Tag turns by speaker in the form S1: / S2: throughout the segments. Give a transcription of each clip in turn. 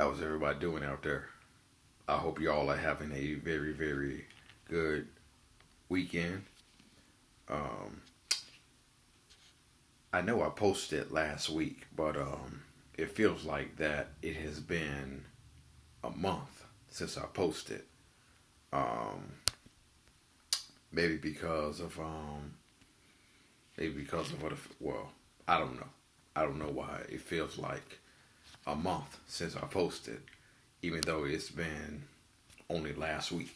S1: How's everybody doing out there? I hope y'all are having a very, very good weekend. Um, I know I posted last week, but it feels like that it has been a month since I posted. Um, maybe because of what? Well, I don't know. I don't know why it feels like a month since I posted, even though it's been only last week,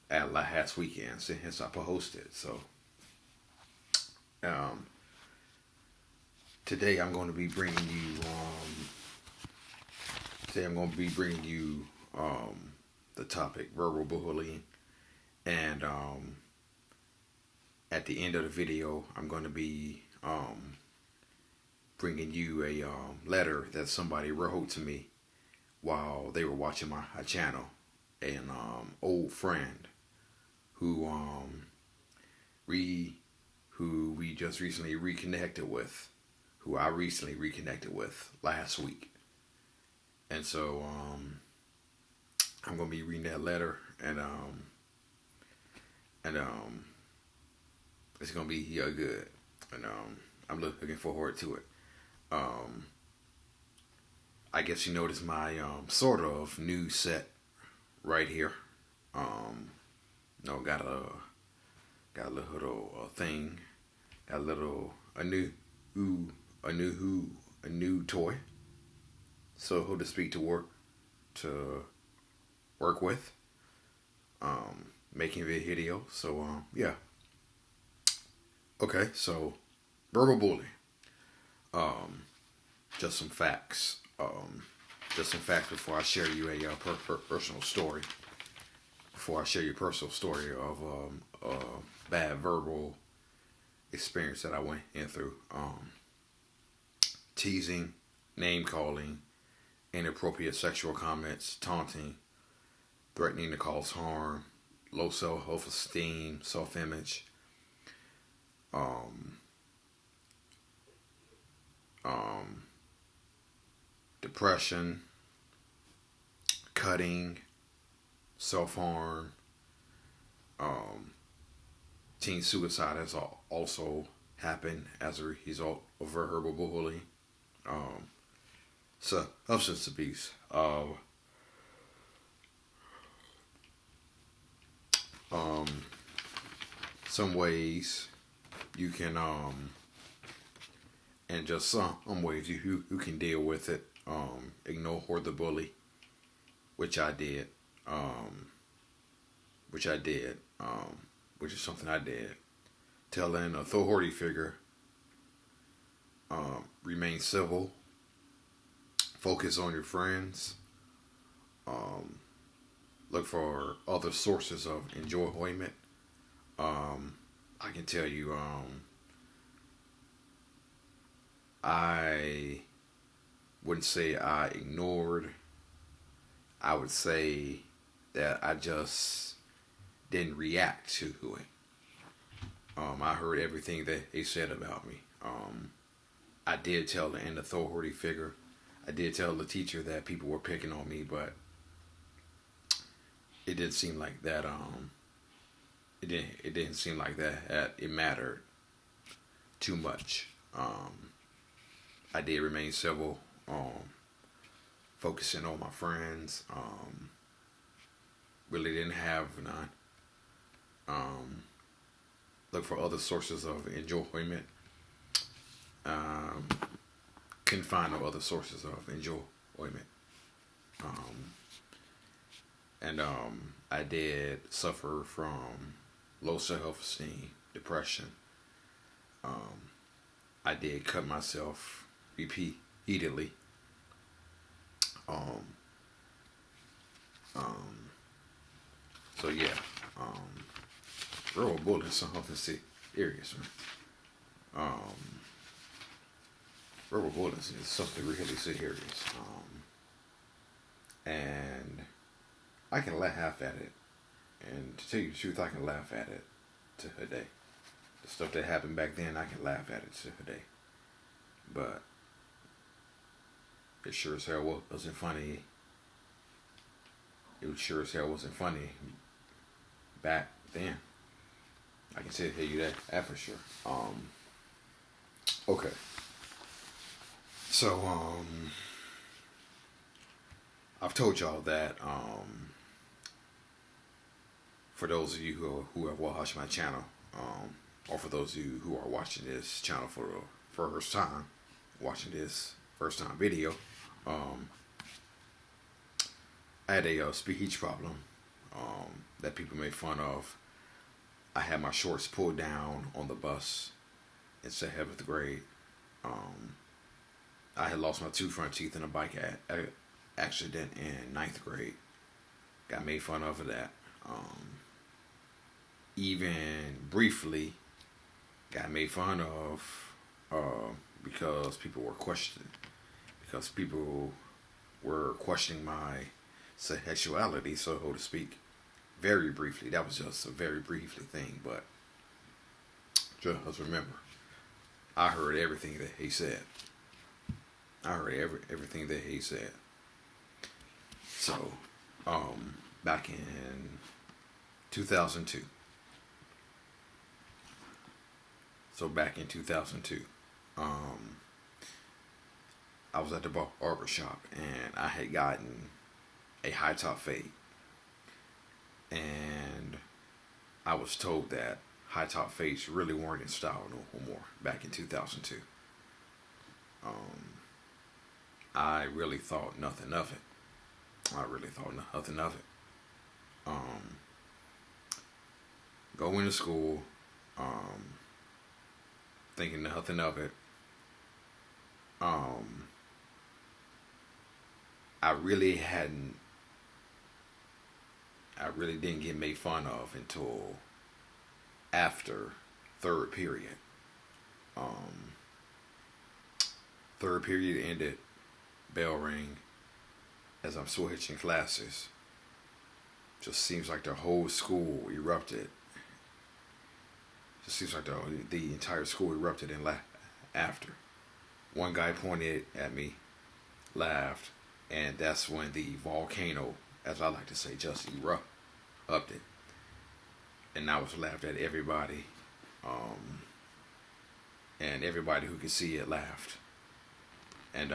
S1: at last weekend since I posted. So um, today I'm going to be bringing you. Today I'm going to be bringing you the topic verbal bullying, and at the end of the video, I'm going to be bringing you a letter that somebody wrote to me while they were watching my channel. An old friend who re who we just recently reconnected with, who I recently reconnected with last week, and so I'm gonna be reading that letter, and it's gonna be good, and I'm looking forward to it. Um, I guess you notice my sort of new set right here. Um, no, got a little thing, got a new ooh, a new toy, so to speak, to work with, making video. So yeah, okay. So verbal bullying. Um, just some facts. Just some facts before I share you a personal story. Before I share your personal story of a bad verbal experience that I went in through. Teasing, name calling, inappropriate sexual comments, taunting, threatening to cause harm, low self-esteem, self-image, um, um, depression, cutting, self-harm, um, teen suicide has also happened as a result of verbal bullying, um, substance abuse. Um, some ways you can, and just some ways you can deal with it. Ignore the bully, which I did. Um, which I did. Which is something I did. Tell an authority figure. Remain civil. Focus on your friends. Um, look for other sources of enjoyment. I can tell you, I wouldn't say I ignored. I would say that I just didn't react to it. I heard everything that they said about me. I did tell an authority figure. I did tell the teacher that people were picking on me, but it didn't seem like that. It didn't seem like that it mattered too much. I did remain civil, focusing on my friends. Really didn't have none. Look for other sources of enjoyment. Um, couldn't find no other sources of enjoyment. Um, and I did suffer from low self-esteem, depression. Um, I did cut myself repeatedly. Um, um, so yeah, real bullying is something serious, man. Um, Verbal bullying is something really serious. And I can laugh at it. And to tell you the truth, I can laugh at it to today. The stuff that happened back then, I can laugh at it to today. But It sure as hell wasn't funny. It sure as hell wasn't funny back then. I can tell you that for sure. Okay. So I've told y'all that for those of you who have watched my channel, or for those of you who are watching this channel for the first time, watching this first time video, I had a speech problem that people made fun of. I had my shorts pulled down on the bus in 7th grade. I had lost my 2 front teeth in a bike accident in 9th grade. Got made fun of for that. Even briefly got made fun of because people were questioning my sexuality, so to speak. Very briefly. That was just a very briefly thing, but just remember, I heard everything that he said. I heard everything that he said. So, back in 2002. I was at the barber shop and I had gotten a high top fade. And I was told that high top fades really weren't in style no more back in 2002. I really thought nothing of it. Going to school, thinking nothing of it. I really didn't get made fun of until after 3rd period. 3rd period ended, bell ring, as I'm switching classes. Just seems like the whole school erupted. Just seems like the entire school erupted in laughter. One guy pointed at me, laughed, and that's when the volcano, as I like to say, just erupted. And I was laughed at everybody. And everybody who could see it laughed. And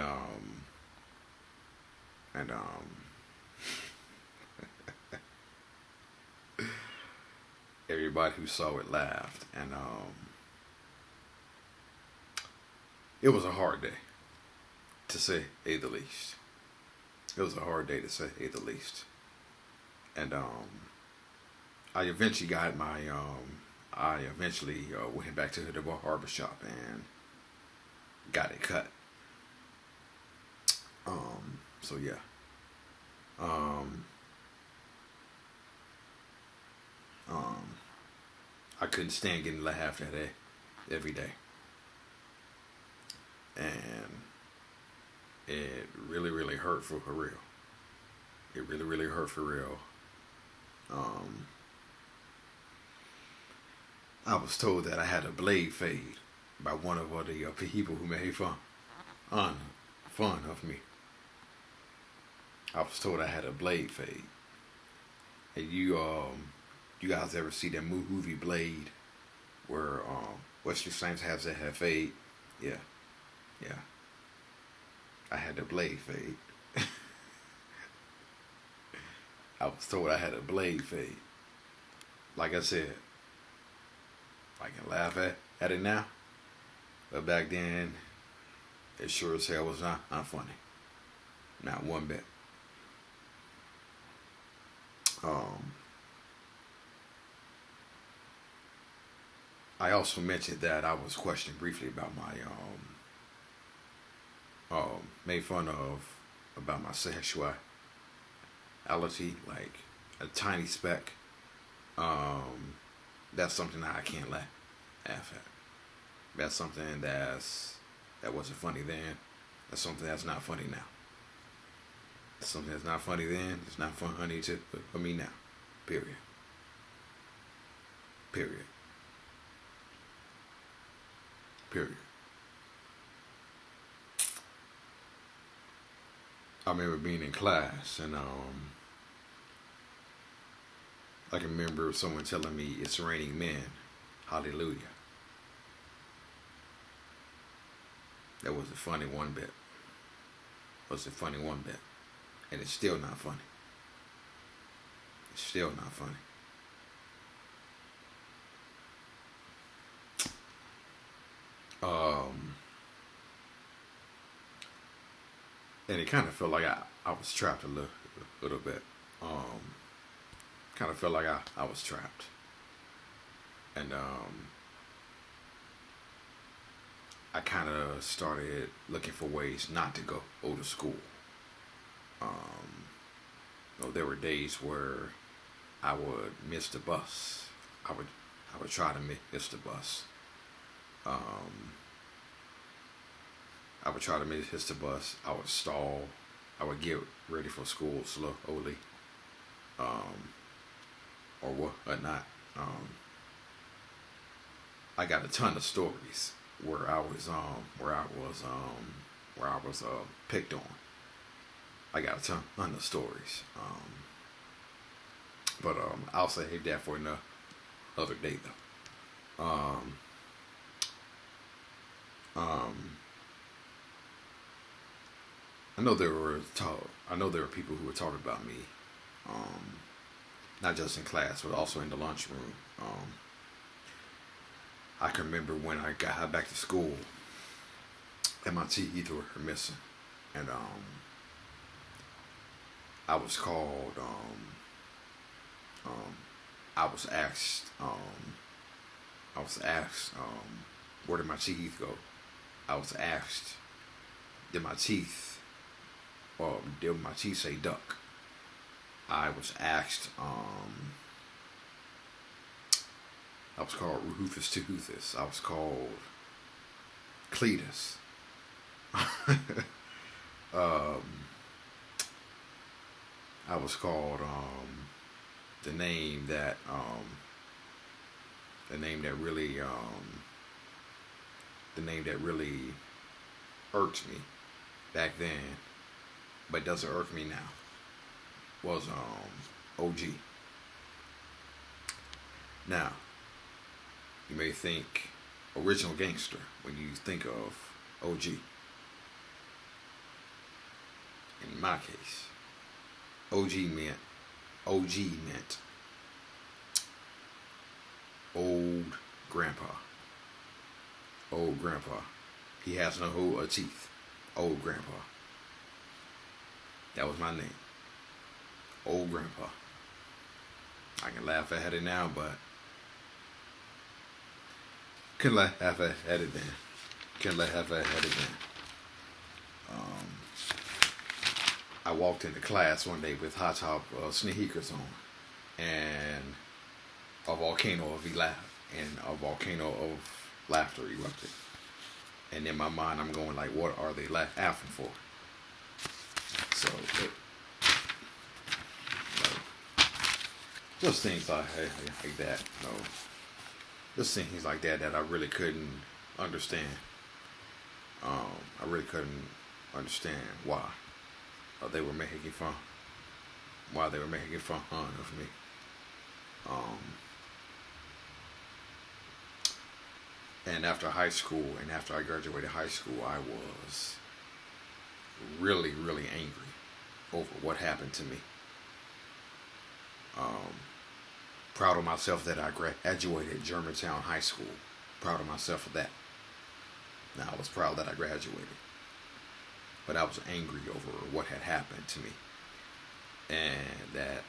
S1: everybody who saw it laughed. And it was a hard day, to say the least. It was a hard day, to say the least. And I eventually got my went back to the barber shop and got it cut. So yeah. I couldn't stand getting laughed at every day. And it really, really hurt for real. It really, really hurt for real. I was told that I had a blade fade by one of the people who made fun of me. I was told I had a blade fade. And you guys ever see that movie Blade, where Wesley Snipes has that fade? Yeah. I had the blade fade. I was told I had a blade fade. Like I said, I can laugh at it now, but back then, it sure as hell was not funny. Not one bit. I also mentioned that I was questioned briefly about my made fun of about my sexuality, like a tiny speck. That's something that I can't laugh at. That's something that wasn't funny then. That's something that's not funny now. Something that's not funny then, it's not funny for me now. Period. I remember being in class, and I can remember someone telling me it's raining men. Hallelujah. That was a funny one bit. Was a funny one bit. And it's still not funny. It's still not funny. And it kind of felt like I was trapped a little bit. Kind of felt like I was trapped. And I kind of started looking for ways not to go to school. There were days where I would miss the bus. I would try to miss the bus. I would try to miss the bus. I would stall. I would get ready for school slowly, or whatnot. I got a ton of stories where I was picked on. I got a ton of stories. But I'll save that for another day though. I know there were people who were talking about me, not just in class but also in the lunchroom. I can remember when I got back to school and my teeth were missing, and I was called. I was asked. Where did my teeth go? I was asked, did my teeth say duck? I was asked. I was called Rufus Toothus. I was called Cletus. I was called the name that really irked me back then, but doesn't irk me now. Was OG. Now, you may think original gangster when you think of OG. In my case, OG meant old grandpa. Old grandpa. He has no teeth. Old grandpa. That was my name. Old grandpa. I can laugh at it now, but couldn't laugh at it then. I walked into class one day with hot top sneakers on, and a volcano of laughter erupted. And in my mind, I'm going like, what are they laughing for? So, just things like that. Just things like that I really couldn't understand. I really couldn't understand why they were making fun. Why they were making fun of me. And after high school, and after I graduated high school, I was really, really angry over what happened to me. Proud of myself that I graduated Germantown High School. Proud of myself for that. Now, I was proud that I graduated. But I was angry over what had happened to me. And that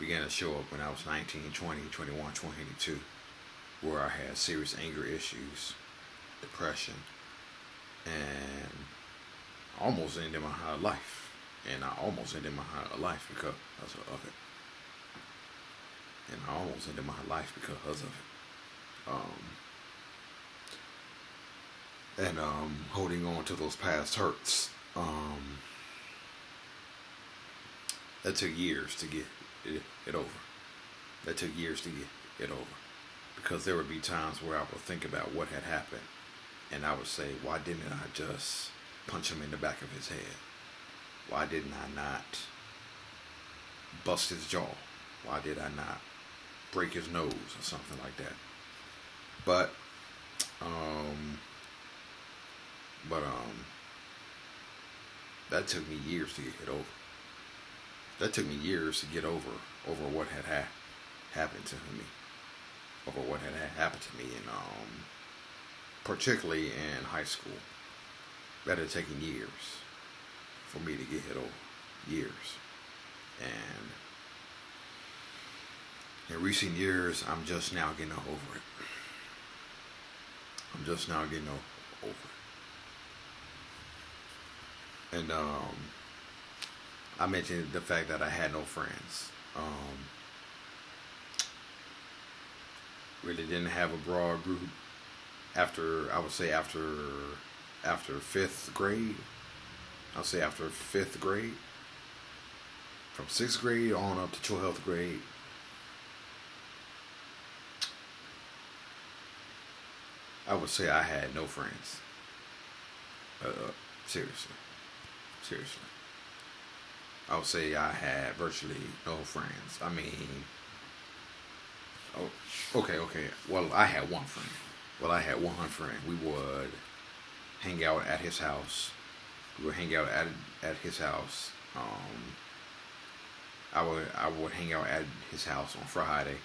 S1: began to show up when I was 19, 20, 21, 22, where I had serious anger issues, depression, and almost ended my life. And I almost ended my life because of it. Holding on to those past hurts. That took years to get it over. Because there would be times where I would think about what had happened And I would say, why didn't I just punch him in the back of his head? Why didn't I not bust his jaw? Why did I not break his nose or something like that? But, um, but that took me years to get over. That took me years to get over what had happened to me, over what had happened to me, and particularly in high school. That had taken years for me to get over, years, and in recent years, I'm just now getting over it. I'm just now getting over it. And I mentioned the fact that I had no friends. Really didn't have a broad group after, I would say after fifth grade. I'll say after fifth grade. From sixth grade on up to 12th grade. I would say I had no friends. Seriously. I would say I had virtually no friends. I mean, okay. Well, I had one friend. We would hang out at his house. At his house. I would hang out at his house on Friday.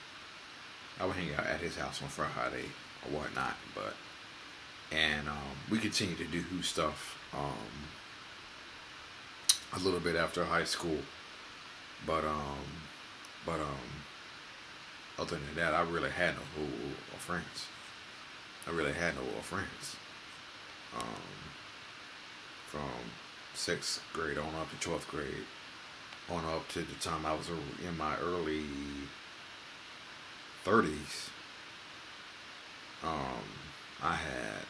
S1: Or whatnot, and we continued to do stuff a little bit after high school, but other than that, I really had no friends. From sixth grade on up to 12th grade, on up to the time I was in my early 30s. I had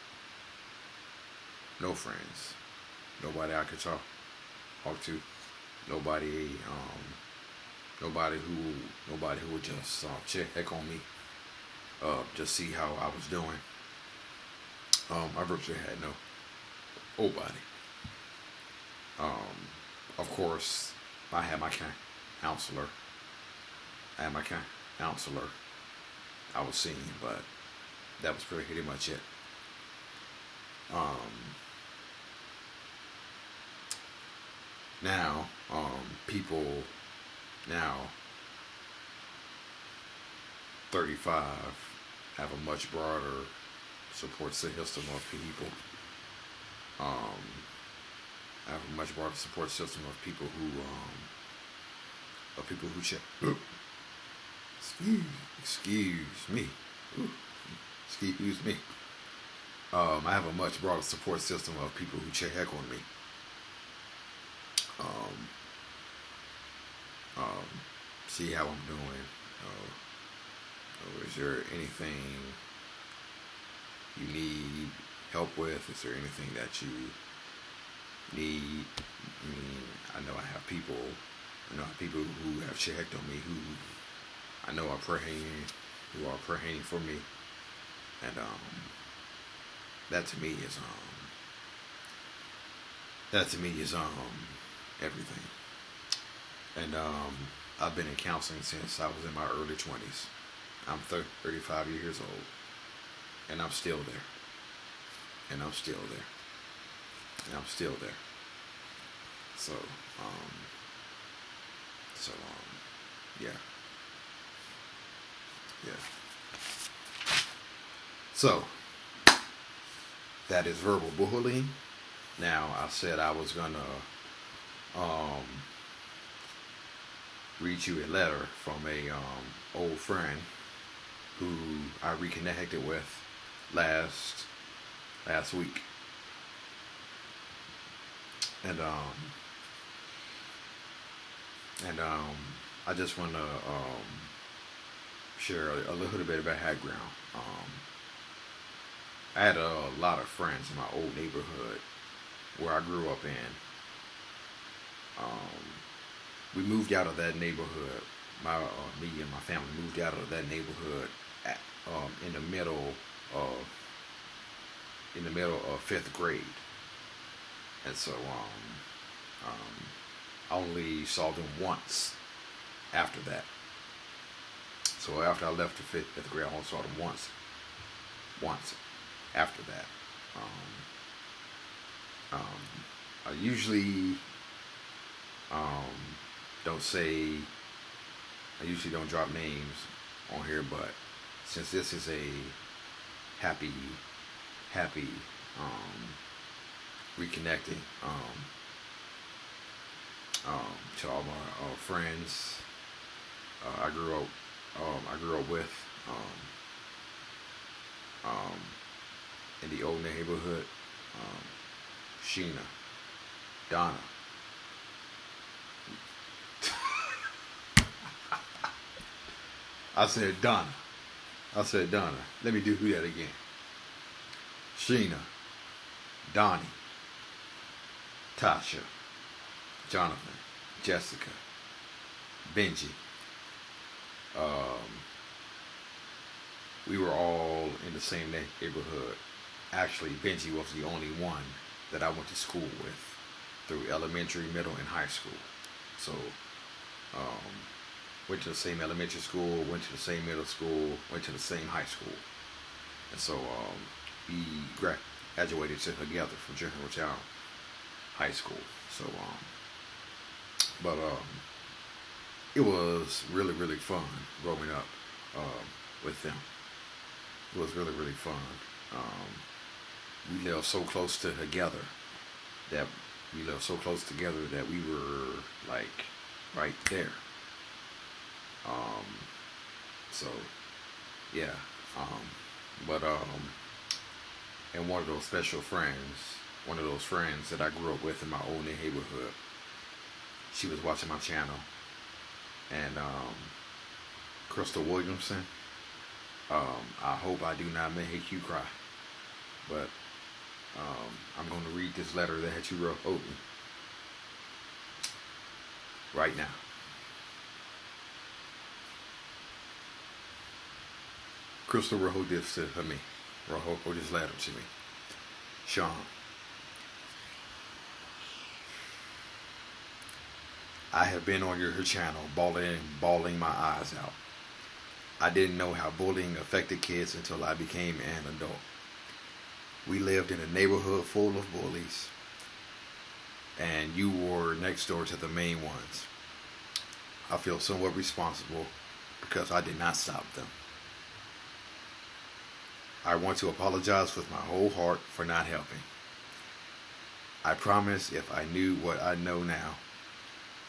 S1: no friends, nobody I could talk to, nobody who would just check on me, just see how I was doing. I virtually had nobody. Of course, I had my counselor. I was seeing, but that was pretty much it. Now, people now 35 have a much broader support system of people. I have a much broader support system of people who check. Excuse me. I have a much broader support system of people who check on me. See how I'm doing. Is there anything you need help with? Is there anything that you need? I mean, I know I have people who have checked on me, who I know are praying for me, and that to me is everything. And I've been in counseling since I was in my early 20s. I'm 35 years old, and I'm still there. So, yeah. So, that is verbal bullying. Now, I said I was gonna read you a letter from a old friend who I reconnected with last week, and I just want to share a little bit about background. I had a lot of friends in my old neighborhood where I grew up in. We moved out of that neighborhood. Me and my family moved out of that neighborhood in the middle of in the middle of fifth grade, and so I only saw them once after that. So after I left the fifth grade, I only saw them once after that. I usually um, don't say, I usually don't drop names on here, but since this is a happy, happy reconnecting to all my friends I grew up with um, in the old neighborhood. Um, Sheena, Donna. I said Donna. I said Donna. Let me do that again. Sheena, Donnie, Tasha, Jonathan, Jessica, Benji. We were all in the same neighborhood. Actually, Benji was the only one that I went to school with through elementary, middle, and high school. So, um, went to the same elementary school, went to the same middle school, went to the same high school. And so, we graduated together from General Town High School. So, it was really, really fun growing up with them. It was really, really fun. We lived so close together that we were like right there. Um, so yeah. But and one of those special friends, one of those friends that I grew up with in my old neighborhood, she was watching my channel, and Crystal Williamson. I hope I do not make you cry, but I'm going to read this letter that you wrote me right now. Crystal wrote this to me. Wrote this letter to me. Sean, I have been on your channel bawling my eyes out. I didn't know how bullying affected kids until I became an adult. We lived in a neighborhood full of bullies, and you were next door to the main ones. I feel somewhat responsible because I did not stop them. I want to apologize with my whole heart for not helping. I promise if I knew what I know now,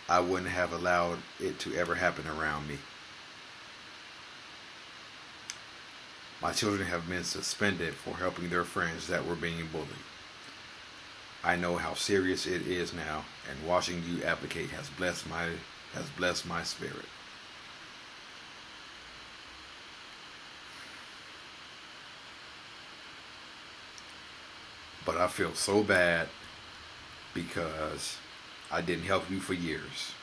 S1: I wouldn't have allowed it to ever happen around me. My children have been suspended for helping their friends that were being bullied. I know how serious it is now, and watching you advocate has blessed my spirit. But I feel so bad because I didn't help you for years.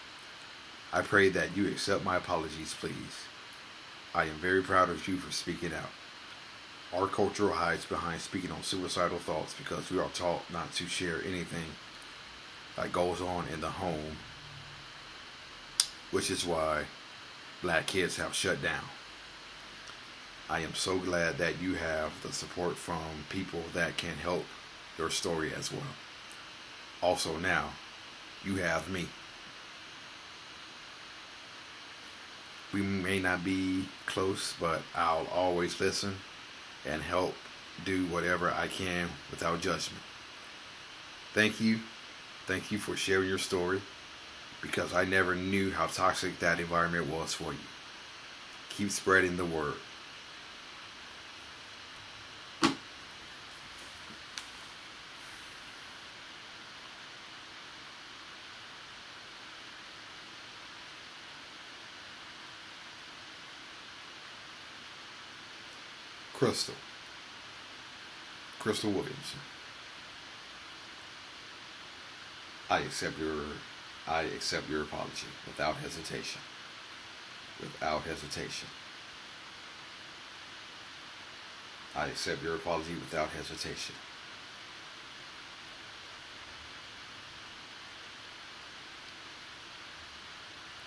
S1: I pray that you accept my apologies, please. I am very proud of you for speaking out. Our culture hides behind speaking on suicidal thoughts because we are taught not to share anything that goes on in the home, which is why black kids have shut down. I am so glad that you have the support from people that can help your story as well. Also now, you have me. We may not be close, but I'll always listen and help do whatever I can without judgment. Thank you. Thank you for sharing your story, because I never knew how toxic that environment was for you. Keep spreading the word. Crystal Williamson. I accept your apology without hesitation. Without hesitation. I accept your apology without hesitation.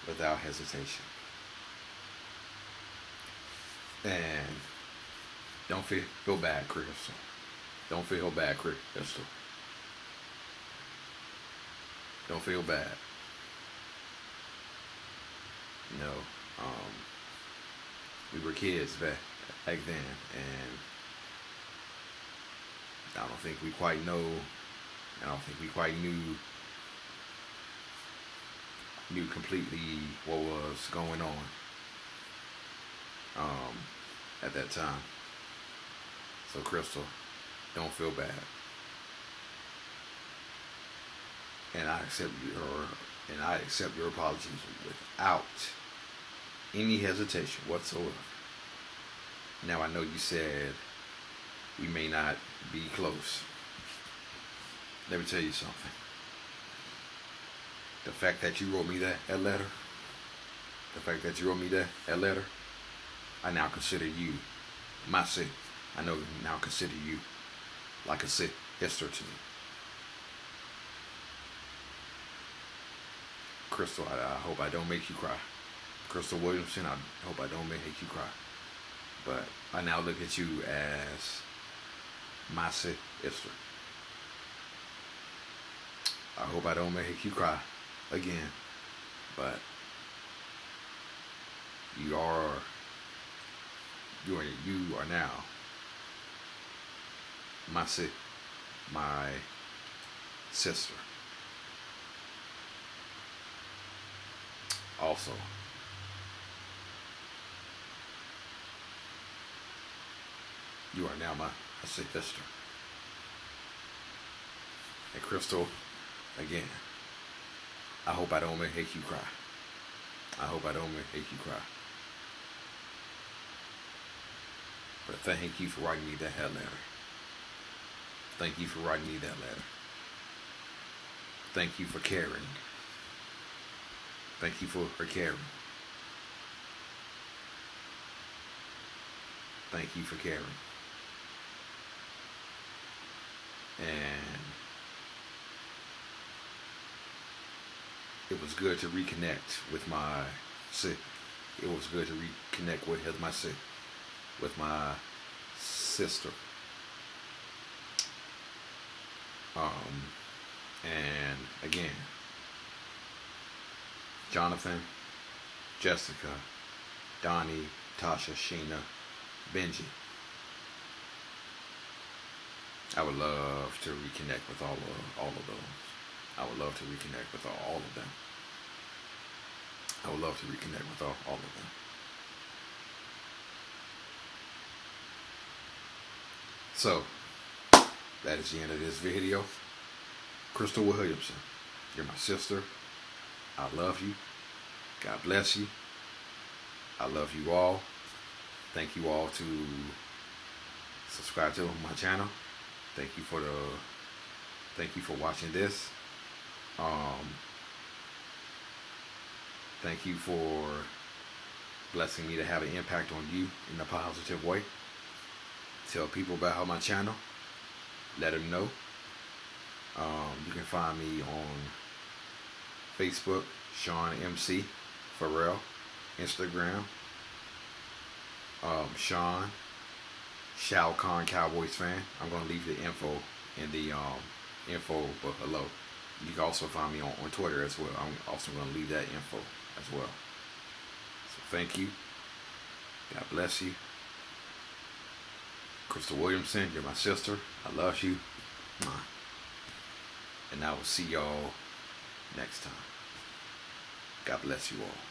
S1: Without hesitation. And don't feel bad, Crystal. Don't feel bad, Crystal. Don't feel bad. You know, we were kids back then, and I don't think we quite know. I don't think we quite knew completely what was going on at that time. So, Crystal, don't feel bad, and I accept your apologies without any hesitation whatsoever. Now, I know you said we may not be close. Let me tell you something. The fact that you wrote me that letter, I now consider you my sister. I now consider you like a sister to me. Crystal, I hope I don't make you cry. Crystal Williamson, I hope I don't make you cry. But I now look at you as my sister. I hope I don't make you cry again. But you are now my sister. Also, you are now my sister. And Crystal, again, I hope I don't make you cry. I hope I don't make you cry. But thank you for writing me that letter. Thank you for writing me that letter. Thank you for caring. Thank you for caring. Thank you for caring. And it was good to reconnect with my sister. It was good to reconnect with my sister. And again, Jonathan, Jessica, Donnie, Tasha, Sheena, Benji. I would love to reconnect with all of those. I would love to reconnect with all of them. I would love to reconnect with all of them. So, that is the end of this video. Crystal Williamson, you're my sister. I love you. God bless you. I love you all. Thank you all to subscribe to my channel. Thank you for watching this. Thank you for blessing me to have an impact on you in a positive way. Tell people about my channel. Let them know. You can find me on Facebook, Sean MC Farrell. Instagram, Sean Shao Kahn Cowboys fan. I'm going to leave the info in the info below. You can also find me on Twitter as well. I'm also going to leave that info as well. So thank you. God bless you. Crystal Williamson, you're my sister. I love you. And I will see y'all next time. God bless you all.